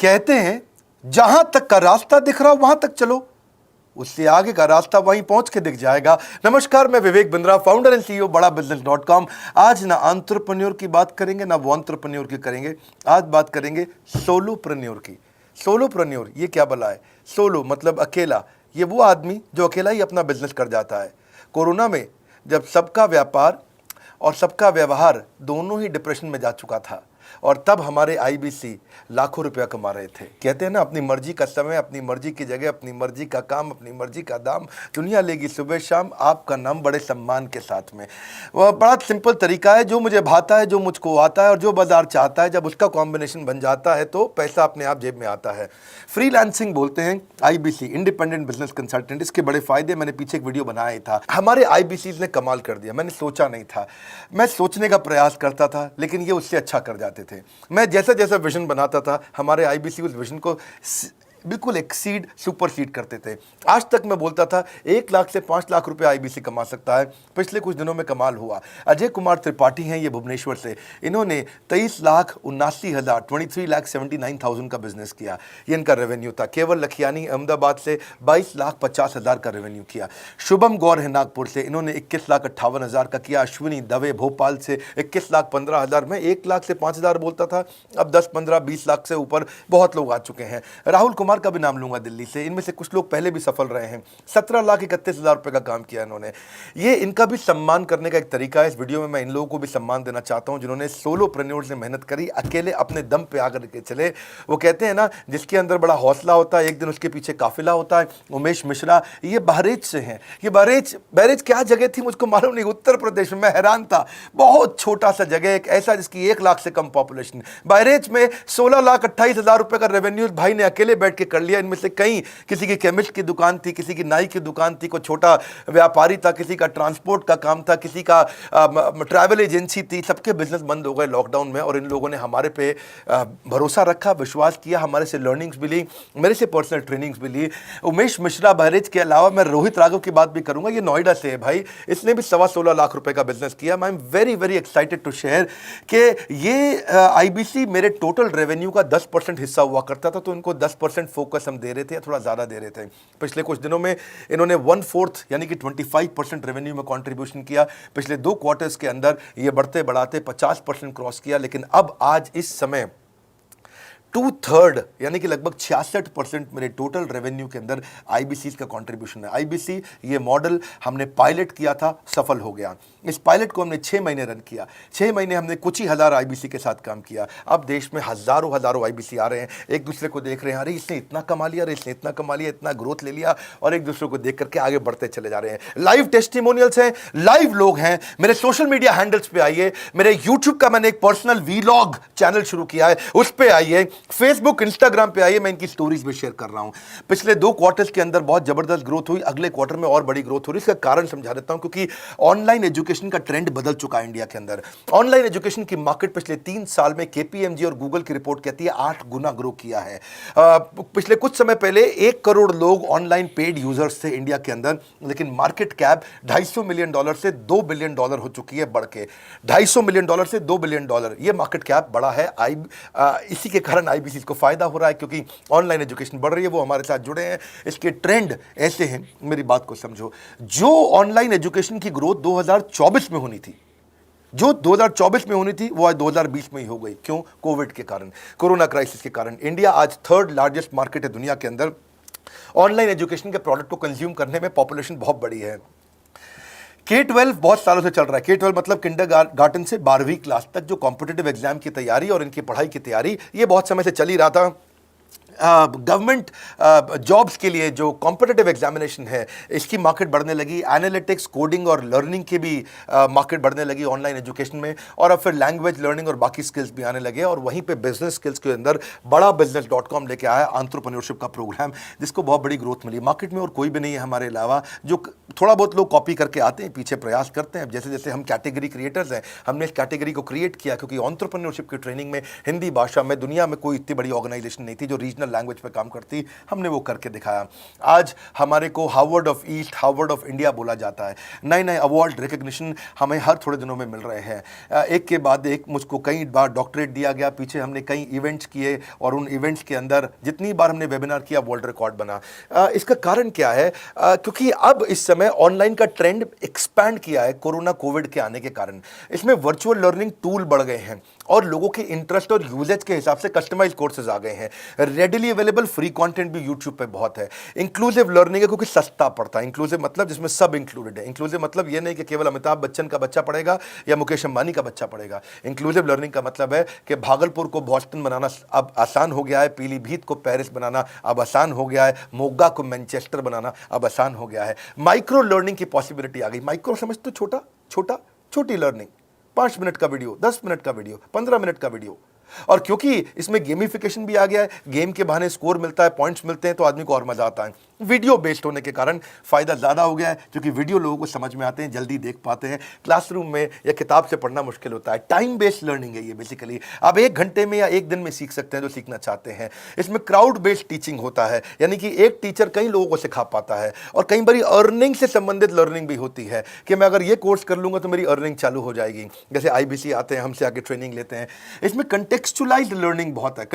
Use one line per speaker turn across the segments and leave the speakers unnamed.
कहते हैं जहां तक का रास्ता दिख रहा वहां तक चलो, उससे आगे का रास्ता वहीं पहुंच के दिख जाएगा। नमस्कार, मैं Vivek Bindra, founder and CEO बड़ाबिजनेस.com। आज ना एंटरप्रेन्योर की बात करेंगे ना वो एंटरप्रेन्योर की करेंगे, आज बात करेंगे सोलोप्रेन्योर की। सोलोप्रेन्योर ये क्या भला है? सोलो मतलब अकेला, ये वो आदमी जो अकेला ही अपना बिजनेस कर जाता है। कोरोना में जब सबका व्यापार और सबका व्यवहार दोनों ही डिप्रेशन में जा चुका था, और तब हमारे आईबीसी लाखों रुपया कमा रहे थे। कहते हैं ना, अपनी मर्जी का समय, अपनी मर्जी की जगह, अपनी मर्जी का काम, अपनी मर्जी का दाम, दुनिया लेगी सुबह शाम आपका नाम बड़े सम्मान के साथ में। वह बड़ा सिंपल तरीका है, जो मुझे भाता है, जो मुझको आता है और जो बाजार चाहता है, जब उसका कॉम्बिनेशन बन जाता है तो पैसा अपने आप जेब में आता है। फ्रीलांसिंग बोलते हैं आईबीसी, इंडिपेंडेंट बिजनेस कंसल्टेंट। इसके बड़े फायदे मैंने पीछे एक वीडियो बनाया था। हमारे आईबीसी ने कमाल कर दिया, मैंने सोचा नहीं था। मैं सोचने का प्रयास करता था लेकिन ये उससे अच्छा कर जाते थे। मैं जैसा जैसा विजन बनाता था, हमारे आईबीसी उस विजन को बिल्कुल एक्सीड, सुपरसीड करते थे। आज तक मैं बोलता था 1 लाख से 5 लाख रुपए आईबीसी कमा सकता है। पिछले कुछ दिनों में कमाल हुआ। अजय कुमार त्रिपाठी हैं ये भुवनेश्वर से, इन्होंने 23,79,000 23,79,000 का बिजनेस किया। ये इनका रेवेन्यू था। केवल लखियानी अहमदाबाद से 22,50,000 का रेवेन्यू किया। शुभम गौर है नागपुर से, इन्होंने 21,58,000 का किया। अश्विनी दवे भोपाल से 21,15,000 में 1 लाख से 5,000 बोलता था, अब 10, 15, 20 लाख से ऊपर बहुत लोग आ चुके हैं। राहुल कुमार का भी नाम लूंगा दिल्ली से, इनमें से कुछ लोग पहले भी सफल रहे हैं। 17,31,000 रुपए का काम किया इन्होंने। ये इनका भी सम्मान करने का एक तरीका है। इस वीडियो में मैं इन लोगों को भी सम्मान देना चाहता हूं जिन्होंने सोलोप्रेन्योर से मेहनत करी, अकेले अपने दम पे आकर के चले। वो कहते हैं ना, जिसके अंदर बड़ा हौसला होता है एक दिन उसके पीछे काफिला होता है। उमेश मिश्रा ये बहरेच से हैं। ये बहरेच क्या जगह थी मुझको मालूम नहीं, उत्तर प्रदेश में। मैं हैरान था, बहुत छोटा सा जगह, एक ऐसा जिसकी 1 लाख से कम पॉपुलेशन। बहरेच में 16,28,000 रुपए का रेवेन्यू भाई ने अकेले बैठ के कर लिया। इनमें से कई, किसी की केमिस्ट की दुकान थी, किसी की नाई की दुकान थी, कोई छोटा व्यापारी था, किसी का ट्रांसपोर्ट का काम था, किसी का ट्रैवल एजेंसी थी। सबके बिजनेस बंद हो गए लॉकडाउन में, और इन लोगों ने हमारे पे भरोसा रखा, विश्वास किया, हमारे से लर्निंग्स भी ली, मेरे से पर्सनल ट्रेनिंग्स भी ली। उमेश मिश्रा बहरेज के अलावा मैं रोहित राघव की बात भी करूंगा, ये नोएडा से है भाई, इसने भी 16.25 लाख रुपए का बिजनेस किया। I am very very excited to share कि ये आईबीसी मेरे टोटल रेवेन्यू का 10% हिस्सा हुआ करता था, तो इनको 10% फोकस हम दे रहे थे, या थोड़ा ज़्यादा दे रहे थे। पिछले कुछ दिनों में इन्होंने 1/4 यानी कि 25% रेवेन्यू में कंट्रीब्यूशन किया। पिछले 2 क्वार्टर्स के अंदर ये बढ़ते बढ़ाते 50% क्रॉस किया। लेकिन अब आज इस समय 2/3 यानी कि लगभग 66% मेरे टोटल रेवेन्यू के अंदर आईबीसी का कंट्रीब्यूशन है। आईबीसी ये मॉडल हमने पायलट किया था, सफल हो गया। इस पायलट को हमने 6 महीने रन किया। 6 महीने हमने कुछ ही हज़ार आईबीसी के साथ काम किया। अब देश में हज़ारों आईबीसी आ रहे हैं, एक दूसरे को देख रहे हैं, अरे इसने इतना कमा लिया, अरे इसने इतना कमा लिया, इतना ग्रोथ ले लिया, और एक दूसरे को देख करके आगे बढ़ते चले जा रहे हैं। लाइव टेस्टिमोनियल्स हैं, लाइव लोग हैं। मेरे सोशल मीडिया हैंडल्स पे आइए, मेरे यूट्यूब का मैंने एक पर्सनल वीलॉग चैनल शुरू किया है, उस पर आइए, फेसबुक इंस्टाग्राम पे आइए, मैं इनकी स्टोरीज में शेयर कर रहा हूं। पिछले 2 क्वार्टर्स के अंदर बहुत जबरदस्त ग्रोथ हुई, अगले क्वार्टर में और बड़ी ग्रोथ हो रही है। इसका कारण समझा देता हूं, क्योंकि ऑनलाइन एजुकेशन का ट्रेंड बदल चुका है इंडिया के अंदर। ऑनलाइन एजुकेशन की मार्केट पिछले 3 साल में केपीएमजी और गूगल की रिपोर्ट कहती है 8 गुना ग्रो किया है। पिछले कुछ समय पहले 1 करोड़ लोग ऑनलाइन पेड यूजर्स थे इंडिया के अंदर, लेकिन मार्केट कैप $250 मिलियन से $2 बिलियन हो चुकी है बढ़ के। $250 मिलियन से $2 बिलियन, ये मार्केट कैप बड़ा है। इसी के कारण आईबीसी को फायदा हो रहा है, क्योंकि ऑनलाइन एजुकेशन बढ़ रही है, वो हमारे साथ जुड़े हैं। इसके ट्रेंड ऐसे हैं, मेरी बात को समझो। जो ऑनलाइन एजुकेशन की ग्रोथ 2024 में होनी थी, जो 2024 में होनी थी, वो आज 2020 में ही हो गई। क्यों? कोविड के कारण, कोरोना क्राइसिस के कारण। इंडिया आज 3rd लार्जेस्ट मार्केट है दुनिया के अंदर। ऑनलाइन एजुकेशन के प्रोडक्ट को कंज्यूम करने में पॉपुलेशन बहुत बड़ी है। K-12 बहुत सालों से चल रहा है। K-12 मतलब किंडरगार्टन से 12वीं क्लास तक जो कॉम्पिटिटिव एग्जाम की तैयारी और इनकी पढ़ाई की तैयारी, ये बहुत समय से चल ही रहा था। गवर्नमेंट जॉब्स के लिए जो कॉम्पिटिटिव एग्जामिनेशन है, इसकी मार्केट बढ़ने लगी। एनालिटिक्स, कोडिंग और लर्निंग की भी मार्केट बढ़ने लगी ऑनलाइन एजुकेशन में। और अब फिर लैंग्वेज लर्निंग और बाकी स्किल्स भी आने लगे। और वहीं पे बिजनेस स्किल्स के अंदर बड़ाबिजनेस.com लेके आया एंटरप्रेन्योरशिप का प्रोग्राम, जिसको बहुत बड़ी ग्रोथ मिली मार्केट में। और कोई भी नहीं है हमारे अलावा, जो थोड़ा बहुत लोग कॉपी करके आते हैं, पीछे प्रयास करते हैं। जैसे जैसे हम कैटेगरी क्रिएटर्स हैं, हमने इस कैटेगरी को क्रिएट किया, क्योंकि एंटरप्रेन्योरशिप की ट्रेनिंग में हिंदी भाषा में दुनिया में कोई इतनी बड़ी ऑर्गेनाइजेशन नहीं थी जो रीजनल नेशनल लैंग्वेज पे काम करती, हमने वो करके दिखाया। आज हमारे को Harvard of east, Harvard of India बोला जाता है। नए नए अवार्ड रिकग्निशन हमें हर थोड़े दिनों में मिल रहे हैं। एक के बाद एक मुझको कई बार डॉक्टरेट दिया गया। पीछे हमने कई इवेंट्स किए और उन इवेंट्स के अंदर जितनी बार हमने वेबिनार किया वर्ल्ड रिकॉर्ड बना। इसका कारण क्या है? क्योंकि अब इस समय ऑनलाइन का ट्रेंड एक्सपैंड किया है कोरोना कोविड के आने के कारण। इसमें वर्चुअल लर्निंग टूल बढ़ गए हैं और लोगों के इंटरेस्ट और यूजेज के हिसाब से कस्टमाइज कोर्सेज आ गए हैं। रेडिली अवेलेबल फ्री कंटेंट भी यूट्यूब पे बहुत है। इंक्लूसिव लर्निंग है क्योंकि सस्ता पड़ता है। इंक्लूसिव मतलब जिसमें सब इंक्लूडेड है। इंक्लूसिव मतलब ये नहीं कि केवल अमिताभ बच्चन का बच्चा पढ़ेगा या मुकेश अंबानी का बच्चा पढ़ेगा। इंक्लूसिव लर्निंग का मतलब है कि भागलपुर को बॉस्टन बनाना अब आसान हो गया है, पीलीभीत को पेरिस बनाना अब आसान हो गया है, मोगा को मैनचेस्टर बनाना अब आसान हो गया है। माइक्रो लर्निंग की पॉसिबिलिटी आ गई। माइक्रो समझ तो छोटी लर्निंग, 5 मिनट का वीडियो, 10 मिनट का वीडियो, 15 मिनट का वीडियो। और क्योंकि इसमें गेमिफिकेशन भी आ गया है, गेम के बहाने स्कोर मिलता है, पॉइंट्स मिलते हैं, तो आदमी को और मजा आता है। वीडियो बेस्ड होने के कारण फायदा ज्यादा हो गया है, क्योंकि वीडियो लोगों को समझ में आते हैं, जल्दी देख पाते हैं। क्लासरूम में या किताब से पढ़ना मुश्किल होता है। टाइम बेस्ड लर्निंग है ये बेसिकली। आप 1 घंटे में या 1 दिन में सीख सकते हैं जो सीखना चाहते हैं। इसमें क्राउड बेस्ड टीचिंग होता है, यानी कि एक टीचर कई लोगों को सिखा पाता है। और कई बार अर्निंग से संबंधित लर्निंग भी होती है कि मैं अगर ये कोर्स कर लूंगा तो मेरी अर्निंग चालू हो जाएगी। जैसे IBC आते हैं, हमसे आगे ट्रेनिंग लेते हैं। इसमें कंटेक्चुअलाइज्ड लर्निंग बहुत है।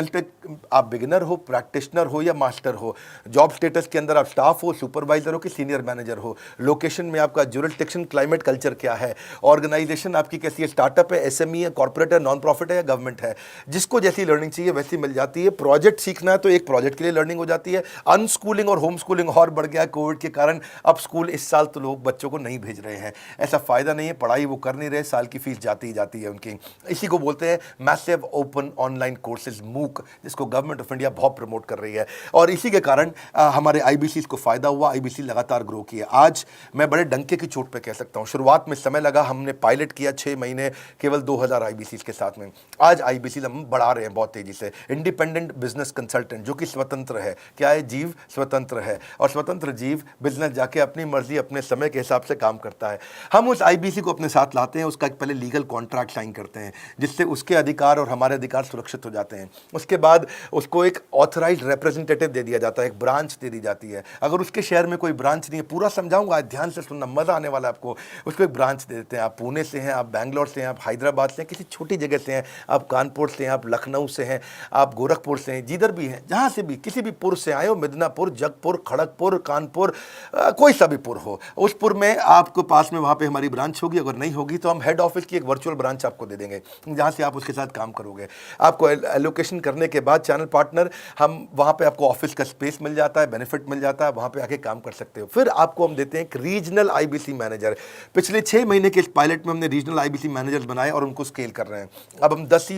आप बिगिनर हो, प्रैक्टिशनर हो या मास्टर हो, जॉब स्टेटस के अंदर आप स्टाफ हो, सुपरवाइजर हो कि सीनियर मैनेजर हो, लोकेशन में आपका जुरिसडिक्शन, क्लाइमेट, कल्चर क्या है, ऑर्गेनाइजेशन आपकी कैसी है, स्टार्टअप है, SME है, कॉर्पोरेट है, नॉन प्रॉफिट है या गवर्नमेंट है, जिसको जैसी लर्निंग चाहिए वैसी मिल जाती है। प्रोजेक्ट सीखना है तो एक प्रोजेक्ट के लिए लर्निंग हो जाती है। अनस्कूलिंग और होम स्कूलिंग और बढ़ गया है कोविड के कारण। अब स्कूल इस साल तो लोग बच्चों को नहीं भेज रहे हैं, ऐसा फायदा नहीं है, पढ़ाई वो कर नहीं रहे, साल की फीस जाती ही जाती है उनकी। इसी को बोलते हैं massive open online courses, MOOC, जिसको गवर्नमेंट ऑफ इंडिया बहुत प्रमोट कर रही है। और इसी के कारण हमारे IBC को फायदा हुआ। IBC लगातार ग्रो किया। आज मैं बड़े डंके की चोट पे कह सकता हूं, शुरुआत में समय लगा, हमने पायलट किया 6 महीने केवल 2000 IBC के साथ में। आज IBC हम बढ़ा रहे हैं बहुत तेजी से। इंडिपेंडेंट बिजनेस कंसल्टेंट, जो कि स्वतंत्र है। क्या है? जीव स्वतंत्र है, और स्वतंत्र जीव बिजनेस जाके अपनी मर्जी अपने समय के हिसाब से काम करता है। हम उस IBC को अपने साथ लाते हैं, उसका एक पहले लीगल कॉन्ट्रैक्ट साइन करते हैं, जिससे उसके अधिकार और हमारे अधिकार सुरक्षित हो जाते हैं। उसके बाद उसको एक ऑथराइज्ड रिप्रेजेंटेटिव दे दिया जाता है, एक ब्रांच दे दी जाती है। अगर उसके शहर में कोई ब्रांच नहीं है, पूरा समझाऊंगा, ध्यान से सुनना, मजा आने वाला है आपको। उसको एक ब्रांच दे देते हैं। आप पुणे से हैं, आप बैंगलोर से हैं, आप हैदराबाद से हैं, किसी छोटी जगह से हैं, आप कानपुर से हैं, आप लखनऊ से हैं, आप गोरखपुर से हैं, जिधर भी हैं, जहां से भी, किसी भी पुर से आए हो, मिदनापुर, जगपुर, खड़गपुर, कानपुर, कोई सा भी पुर हो, उस पुर में आपको पास में वहां पे हमारी ब्रांच होगी। अगर नहीं होगी तो हम हेड ऑफिस की एक वर्चुअल ब्रांच आपको दे देंगे, जहां से आप उसके साथ काम करोगे। आपको एलोकेशन करने के बाद चैनल पार्टनर, हम वहां पे आपको ऑफिस का स्पेस मिल जाता है, बेनिफिट मिल जाता है, वहां पे आके काम कर सकते हो। फिर आपको हम देते हैं एक रीजनल IBC मैनेजर। पिछले 6 महीने के इस पायलट में हमने रीजनल IBC मैनेजर बनाए और उनको स्केल कर रहे हैं। अब हम 10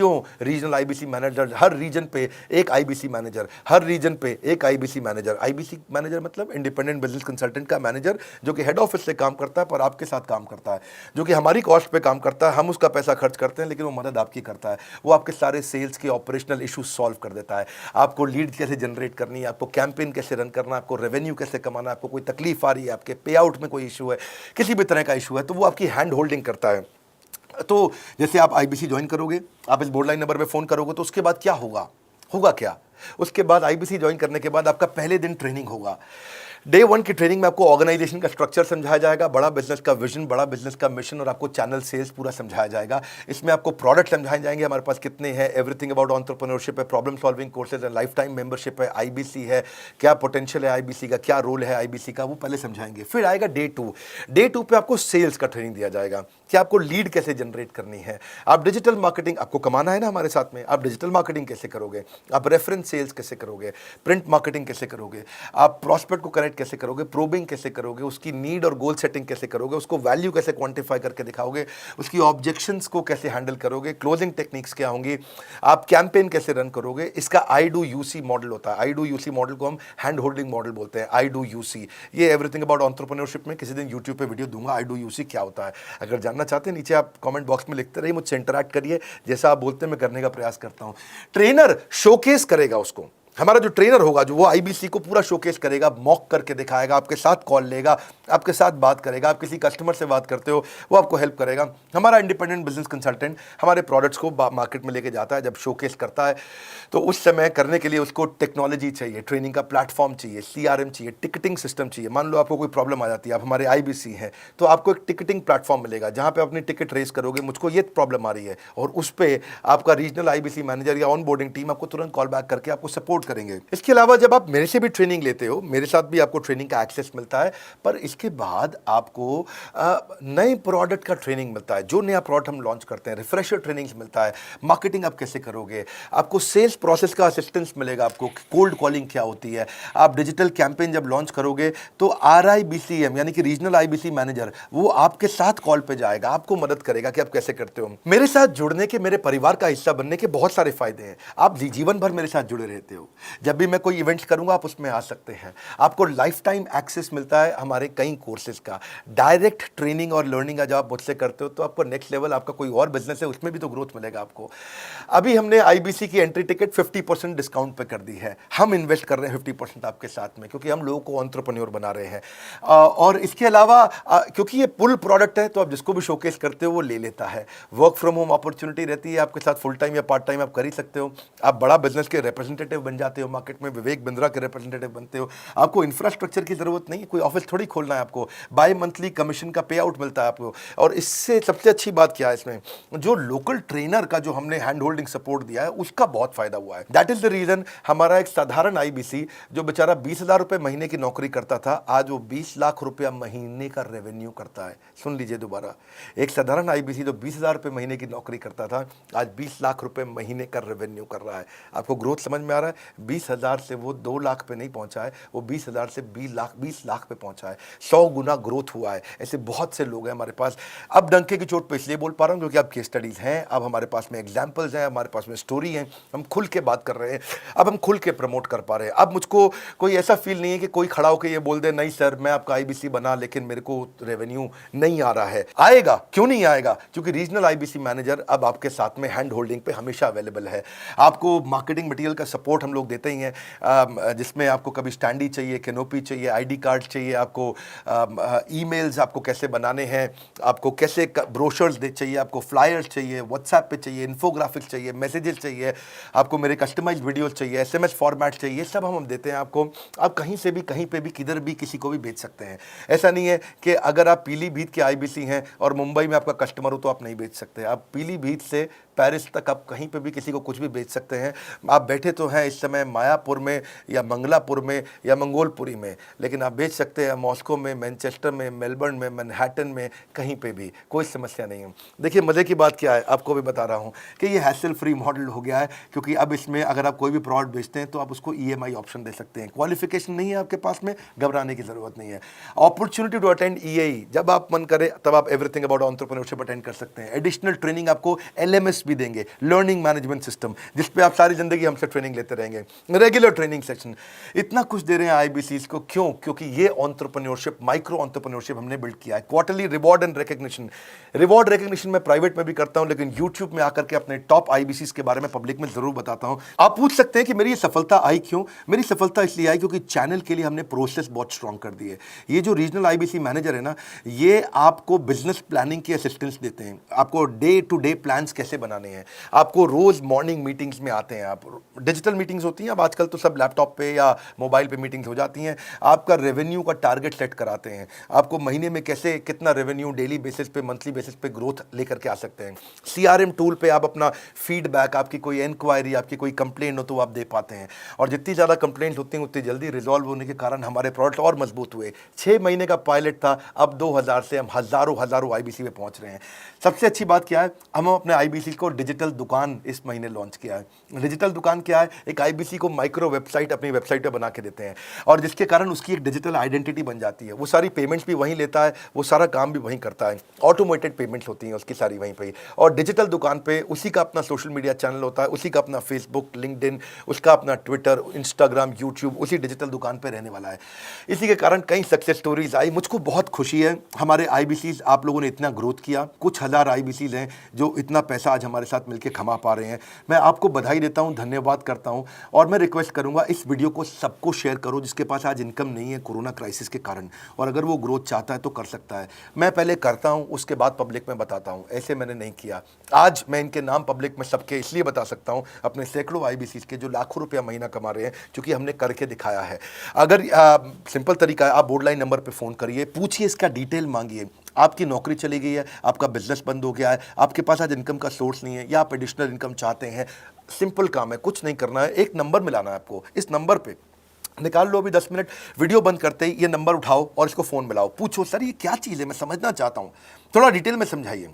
रीजनल IBC मैनेजर, हर रीजन पे एक IBC मैनेजर, हर रीजन पे एक IBC मैनेजर। IBC मैनेजर मतलब इंडिपेंडेंट बिजनेस कंसल्टेंट का मैनेजर, जो कि हेड ऑफिस से काम करता है पर आपके साथ काम करता है, जो कि हमारी कॉस्ट पे काम करता है। हम उसका पैसा खर्च करते हैं, लेकिन वो मदद आपकी करता है। वो आपके सारे सेल्स के ऑपरेशनल इशूज सॉल्व कर देता है। आपको लीड कैसे जनरेट करनी है, आपको कैंपेन कैसे रन करना है, आपको रेवेन्यू कैसे कमाना है, आपको कोई तकलीफ आ रही है, आपके पे आउट में कोई इशू है, किसी भी तरह का इशू है, तो वो आपकी हैंड होल्डिंग करता है। तो जैसे आप IBC ज्वाइन करोगे, आप इस बोर्ड लाइन नंबर पे फोन करोगे, तो उसके बाद क्या होगा क्या? उसके बाद IBC ज्वाइन करने के बाद आपका पहले दिन ट्रेनिंग होगा। डे 1 की ट्रेनिंग में आपको ऑर्गेनाइजेशन का स्ट्रक्चर समझाया जाएगा, बड़ा बिजनेस का विजन, बड़ा बिजनेस का मिशन, और आपको चैनल सेल्स पूरा समझाया जाएगा। इसमें आपको प्रोडक्ट समझाए जाएंगे, हमारे पास कितने हैं, एवरीथिंग अबाउट एंटरप्रेन्योरशिप है, प्रॉब्लम सॉल्विंग कोर्सेज है, लाइफ टाइम मेंबरशिप है, IBC है, क्या पोटेंशियल है IBC का, क्या रोल है IBC का, वो पहले समझाएंगे। फिर आएगा डे 2। डे 2 पे आपको सेल्स का ट्रेनिंग दिया जाएगा कि आपको लीड कैसे जनरेट करनी है, आप डिजिटल मार्केटिंग, आपको कमाना है ना हमारे साथ में, आप डिजिटल मार्केटिंग कैसे करोगे, आप रेफरेंस सेल्स कैसे करोगे, प्रिंट मार्केटिंग कैसे करोगे, आप प्रॉस्पेक्ट को कनेक्ट कैसे करोगे, प्रोबिंग कैसे करोगे, उसकी नीड और गोल सेटिंग कैसे करोगे, उसको वैल्यू कैसे क्वांटिफाई करके दिखाओगे, उसकी ऑब्जेक्शंस को कैसे हैंडल करोगे, क्लोजिंग टेक्निक्स क्या होंगी, आप कैंपेन कैसे रन करोगे। इसका I-Do-U-C मॉडल होता है। I-Do-U-C मॉडल को हम हैंड होल्डिंग मॉडल बोलते हैं। I-Do-U-C, ये एवरीथिंग अबाउट एंटरप्रेन्योरशिप में किसी दिन यूट्यूब पे वीडियो दूंगा, I-Do-U-C क्या होता है। अगर जानना चाहते हैं, नीचे आप कमेंट बॉक्स में लिखते रहिए, मुझसे इंटरैक्ट करिए, जैसा आप बोलते हैं मैं करने का प्रयास करता हूं। ट्रेनर शोकेस करेगा उसको, हमारा जो ट्रेनर होगा, जो वो आईबीसी को पूरा शोकेस करेगा, मॉक करके दिखाएगा, आपके साथ कॉल लेगा, आपके साथ बात करेगा, आप किसी कस्टमर से बात करते हो वो आपको हेल्प करेगा। हमारा इंडिपेंडेंट बिजनेस कंसल्टेंट हमारे प्रोडक्ट्स को मार्केट में लेके जाता है, जब शोकेस करता है तो उस समय करने के लिए उसको टेक्नोलॉजी चाहिए, ट्रेनिंग का प्लेटफॉर्म चाहिए, सीआरएम चाहिए, टिकटिंग सिस्टम चाहिए। मान लो आपको कोई प्रॉब्लम आ जाती है, आप हमारे आईबीसी हैं, तो आपको एक टिकटिंग प्लेटफॉर्म मिलेगा जहां पे अपनी टिकट रेस करोगे, मुझको ये प्रॉब्लम आ रही है, और उस पर आपका रीजनल आईबीसी मैनेजर या ऑन बोर्डिंग टीम आपको तुरंत कॉल बैक करके आपको सपोर्ट करेंगे। इसके अलावा जब आप मेरे से भी ट्रेनिंग लेते हो, मेरे साथ भी आपको ट्रेनिंग का एक्सेस मिलता है, पर इसके बाद आपको नए प्रोडक्ट का ट्रेनिंग मिलता है। जो नया प्रोडक्ट हम लॉन्च करते हैं, रिफ्रेशर ट्रेनिंग्स मिलता है, मार्केटिंग आप कैसे करोगे, आपको सेल्स प्रोसेस का असिस्टेंस मिलेगा, आपको कोल्ड कॉलिंग क्या होती है, आप डिजिटल कैंपेन जब लॉन्च करोगे तो RIBCM यानी कि रीजनल आईबीसी मैनेजर वो आपके साथ कॉल पे जाएगा, आपको मदद करेगा कि आप कैसे करते हो। मेरे साथ जुड़ने के, मेरे परिवार का हिस्सा बनने के बहुत सारे फायदे हैं। आप जीवन भर मेरे साथ जुड़े रहते हो, जब भी मैं कोई इवेंट्स करूंगा आप उसमें आ सकते हैं। आपको लाइफ टाइम एक्सेस मिलता है हमारे कई कोर्सेज का, डायरेक्ट ट्रेनिंग और लर्निंग जब आप मुझसे करते हो तो आपको नेक्स्ट लेवल, आपका कोई और बिजनेस है उसमें भी तो ग्रोथ मिलेगा आपको। अभी हमने आईबीसी की एंट्री टिकट 50% डिस्काउंट पे कर दी है। हम इन्वेस्ट कर रहे हैं 50% आपके साथ में, क्योंकि हम लोगों को एंटरप्रेन्योर बना रहे हैं। और इसके अलावा क्योंकि ये पुल प्रोडक्ट है तो आप जिसको भी शोकेस करते हो वो ले लेता है। वर्क फ्रॉम होम अपॉर्चुनिटी रहती है आपके साथ, फुल टाइम या पार्ट टाइम आप कर ही सकते हो। आप बड़ा बिजनेस के रिप्रेजेंटेटिव बन जाते हो, मार्केट में विवेक बिंद्रा के रिप्रेजेंटेटिव बनते हो। आपको इंफ्रास्ट्रक्चर की जरूरत नहीं, कोई ऑफिस थोड़ी खोलना है आपको, बाय मंथली कमीशन का पे आउट मिलता है आपको। और इससे सबसे अच्छी बात क्या है, इसमें जो लोकल ट्रेनर का जो हमने हैंड होल्डिंग सपोर्ट दिया है उसका बहुत फायदा हुआ है। दैट इज द रीजन हमारा एक साधारण आईबीसी जो बेचारा 20,000 रुपए महीने की नौकरी करता था, आज वो 20 लाख रुपया महीने का रेवेन्यू करता है। सुन लीजिए दोबारा, एक साधारण आईबीसी जो 20,000 रुपए महीने की नौकरी करता था, आज 20 लाख रुपए महीने का रेवेन्यू कर रहा है। आपको ग्रोथ समझ में आ रहा है? 20,000 से वो 2 लाख पे नहीं पहुंचा है, वो 20,000 से 20 लाख पे पहुंचा है। 100 गुना ग्रोथ हुआ है। ऐसे बहुत से लोग हैं हमारे पास। अब डंके की चोट पे इसलिए बोल पा रहा हूं क्योंकि अब केस स्टडीज हैं, अब हमारे पास में एग्जांपल्स हैं, हमारे पास में स्टोरी है, हम खुल के बात कर रहे हैं, अब हम खुल के प्रमोट कर पा रहे हैं। अब मुझको कोई ऐसा फील नहीं है कि कोई खड़ा होकर ये बोल दे नहीं सर मैं आपका आईबीसी बना लेकिन मेरे को रेवेन्यू नहीं आ रहा है। आएगा, क्यों नहीं आएगा? क्योंकि रीजनल आईबीसी मैनेजर अब आपके साथ में हैंड होल्डिंग पे हमेशा अवेलेबल है। आपको मार्केटिंग मटेरियल का सपोर्ट हम लोग देते ही हैं, जिसमें आपको कभी स्टैंडी चाहिए, कैनोपी चाहिए, आईडी कार्ड चाहिए, आपको ईमेल्स आपको कैसे बनाने हैं, आपको कैसे ब्रोशर्स चाहिए, आपको फ्लायर्स चाहिए, व्हाट्सएप पे चाहिए, इन्फोग्राफिक्स चाहिए, मैसेजेस चाहिए, आपको मेरे कस्टमाइज्ड वीडियोस चाहिए, एसएमएस फॉर्मेट चाहिए, सब हम देते हैं आपको। आप कहीं से भी, कहीं पे भी, किधर भी किसी को भी भेज सकते हैं। ऐसा नहीं है कि अगर आप पीलीभीत के आईबीसी हैं और मुंबई में आपका कस्टमर हो तो आप नहीं भेज सकते। आप पीलीभीत से पेरिस तक आप कहीं पे भी किसी को कुछ भी बेच सकते हैं। आप बैठे तो हैं इस समय मायापुर में या मंगलापुर में या मंगोलपुरी में, लेकिन आप बेच सकते हैं मॉस्को में, मैनचेस्टर में, मेलबर्न में, मैनहट्टन में, कहीं पे भी, कोई समस्या नहीं है। देखिए मज़े की बात क्या है, आपको भी बता रहा हूँ कि ये हैसल फ्री मॉडल हो गया है, क्योंकि अब इसमें अगर आप कोई भी प्रोडक्ट बेचते हैं तो आप उसको EMI ऑप्शन दे सकते हैं। क्वालिफिकेशन नहीं है आपके पास में, घबराने की ज़रूरत नहीं है। अपॉर्चुनिटी टू अटेंड EAE, जब आप मन करे तब आप एवरीथिंग अबाउट एंटरप्रेन्योरशिप अटेंड कर सकते हैं। एडिशनल ट्रेनिंग आपको LMS भी देंगे, लर्निंग मैनेजमेंट सिस्टम, जिस पे आप सारी जिंदगी हमसे ट्रेनिंग लेते रहेंगे। रेगुलर ट्रेनिंग सेक्शन, इतना कुछ दे रहे हैं आईबीसीज को। क्यों? क्योंकि ये एंटरप्रेन्योरशिप, माइक्रो एंटरप्रेन्योरशिप हमने बिल्ड किया है। Quarterly reward and recognition, reward recognition मैं प्राइवेट में भी करता हूं, लेकिन यूट्यूब में आकर के अपने टॉप आईबीसीज के बारे में पब्लिक में जरूर बताता हूं। आप पूछ सकते हैं कि मेरी ये सफलता आई क्यों? मेरी सफलता इसलिए आई क्योंकि चैनल के लिए हमने प्रोसेस बहुत स्ट्रांग कर दी है। ये जो रीजनल आईबीसी मैनेजर है ना, ये आपको बिजनेस प्लानिंग की असिस्टेंस देते हैं, आपको डे टू डे प्लान्स कैसे बनाने हैं, आपको रोज मॉर्निंग मीटिंग्स में आते हैं। आप डिजिटल मीटिंग्स होती हैं, अब आजकल तो सब लैपटॉप पे या मोबाइल पे मीटिंग्स हो जाती हैं। आपका रेवेन्यू का टारगेट सेट कराते हैं, आपको महीने में कैसे कितना रेवेन्यू डेली बेसिस पे, मंथली बेसिस पे ग्रोथ लेकर के आ सकते हैं। CRM टूल पे आप अपना फीडबैक, आपकी कोई इंक्वायरी, आपकी कोई कंप्लेंट हो तो आप दे पाते हैं। और जितनी ज़्यादा कंप्लेंट होती हैं उतनी जल्दी रिजॉल्व होने के कारण हमारे प्रोडक्ट और मजबूत हुए। 6 महीने का पायलट था, अब 2000 से हम हज़ारों आईबीसी पे पहुंच रहे हैं। सबसे अच्छी बात क्या है, हम अपने आईबीसी को डिजिटल दुकान इस महीने लॉन्च किया है। डिजिटल दुकान क्या है? एक आईबीसी को माइक्रो वेबसाइट अपनी वेबसाइट पे बना के देते हैं, और जिसके कारण उसकी एक डिजिटल आइडेंटिटी बन जाती है। वो सारी पेमेंट्स भी वहीं लेता है, वो सारा काम भी वहीं करता है, ऑटोमेटेड पेमेंट्स होती हैं उसकी सारी वहीं पे। और डिजिटल दुकान पे उसी का अपना सोशल मीडिया चैनल होता है, उसी का अपना फेसबुक, लिंक्डइन, उसका अपना ट्विटर, इंस्टाग्राम, यूट्यूब उसी डिजिटल दुकान पे रहने वाला है। इसी के कारण कई सक्सेस स्टोरीज आई। मुझको बहुत खुशी है, हमारे आईबीसीज आप लोगों ने इतना ग्रोथ किया। कुछ हज़ार आईबीसीज हैं जो इतना पैसा आज हमारे साथ मिलकर कमा पा रहे हैं। मैं आपको बधाई देता हूं, धन्यवाद करता हूं। और मैं रिक्वेस्ट करूंगा इस वीडियो को सबको शेयर करो जिसके पास आज इनकम नहीं है कोरोना क्राइसिस के कारण, और अगर वो ग्रोथ चाहता है तो कर सकता है। मैं पहले करता हूं, उसके बाद पब्लिक में बताता हूं, ऐसे मैंने नहीं किया। आज मैं इनके नाम पब्लिक में सबके इसलिए बता सकता हूं, अपने सैकड़ों IBCs के जो लाखों रुपया महीना कमा रहे हैं, क्योंकि हमने करके दिखाया है। अगर सिंपल तरीका है, आप बोर्ड लाइन नंबर पर फ़ोन करिए, पूछिए, इसका डिटेल मांगिए। आपकी नौकरी चली गई है, आपका बिजनेस बंद हो गया है, आपके पास आज इनकम का सोर्स नहीं है, या आप एडिशनल इनकम चाहते हैं, सिंपल काम है, कुछ नहीं करना है, एक नंबर मिलाना है आपको। इस नंबर पे निकाल लो अभी 10 मिनट, वीडियो बंद करते ही ये नंबर उठाओ और इसको फ़ोन मिलाओ, पूछो सर ये क्या चीज़ है, मैं समझना चाहता हूँ, थोड़ा डिटेल में समझाइए।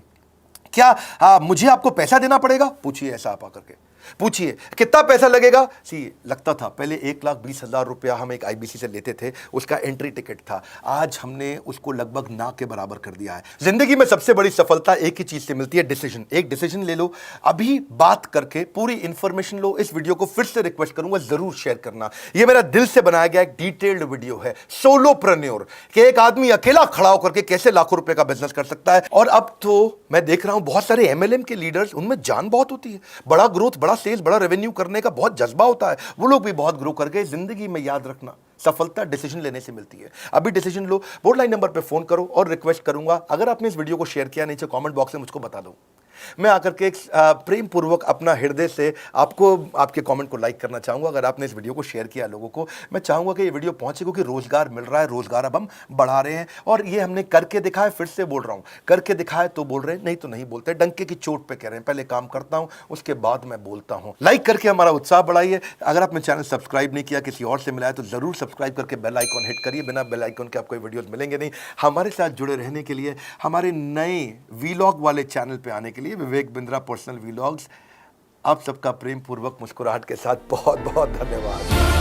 क्या मुझे आपको पैसा देना पड़ेगा? पूछिए, ऐसा आप आकर के पूछिए कितना पैसा लगेगा। सी लगता था पहले 1,20,000 रुपया हम एक IBC से लेते थे, उसका एंट्री टिकट था, आज हमने उसको लगभग ना के बराबर कर दिया है। जिंदगी में सबसे बड़ी सफलता एक ही चीज से मिलती है, डिसीजन। एक डिसीजन ले लो, अभी बात करके पूरी इंफॉर्मेशन लो। इस वीडियो को फिर से रिक्वेस्ट करूंगा जरूर शेयर करना, ये मेरा दिल से बनाया गया एक डिटेल्ड वीडियो है, सोलोप्रेन्योर, कि एक आदमी अकेला खड़ा होकर के कैसे लाखों रुपए का बिजनेस कर सकता है। और अब तो मैं देख रहा हूं बहुत सारे MLM के लीडर्स, उनमें जान बहुत होती है, बड़ा ग्रोथ, बड़ा सेल्स, बड़ा रेवेन्यू करने का बहुत जज्बा होता है, वो लोग भी बहुत ग्रो कर गए। जिंदगी में याद रखना, सफलता डिसीजन लेने से मिलती है। अभी डिसीजन लो, बोर्ड लाइन नंबर पे फोन करो, और रिक्वेस्ट करूंगा अगर आपने इस वीडियो को शेयर किया, नीचे कमेंट बॉक्स में मुझको बता दो। मैं आकर के एक प्रेम पूर्वक अपना हृदय से आपको, आपके कमेंट को लाइक करना चाहूंगा। अगर आपने इस वीडियो को शेयर किया लोगों को, मैं चाहूंगा कि ये वीडियो पहुंचे, क्योंकि रोजगार मिल रहा है, रोजगार अब हम बढ़ा रहे हैं, और ये हमने करके दिखाया। फिर से बोल रहा हूं, करके दिखाए तो बोल रहे हैं, नहीं तो नहीं बोलते, डंके की चोट पे कह रहे हैं। पहले काम करता हूं, उसके बाद मैं बोलता हूं। लाइक करके हमारा उत्साह बढ़ाइए। अगर आपने चैनल सब्सक्राइब नहीं किया, किसी और से मिला है, तो जरूर सब्सक्राइब करके बेल आइकॉन हिट करिए। बिना बेल आइकॉन के आपको वीडियोस मिलेंगे नहीं। हमारे साथ जुड़े रहने के लिए, हमारे नए वीलॉग वाले चैनल पे आने के लिए, विवेक बिंद्रा पर्सनल वीलॉग्स, आप सबका प्रेम पूर्वक मुस्कुराहट के साथ बहुत बहुत धन्यवाद।